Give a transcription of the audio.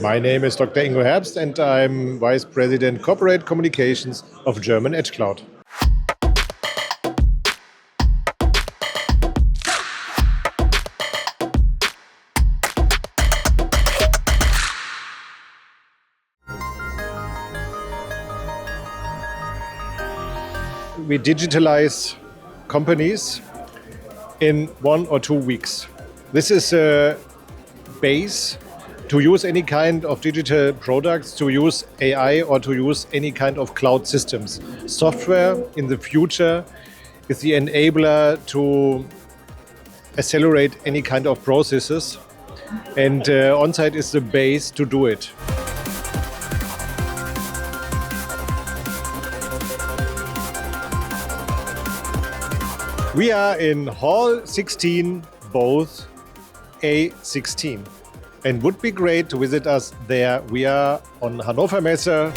My name is Dr. Ingo Herbst and I'm Vice President Corporate Communications of German Edgecloud. We digitalize companies in 1 or 2 weeks. This is a base to use any kind of digital products, to use AI or to use any kind of cloud systems. Software in the future is the enabler to accelerate any kind of processes, and onsite is the base to do it. We are in Hall 16, both A16, and would be great to visit us there. We are on Hannover Messe.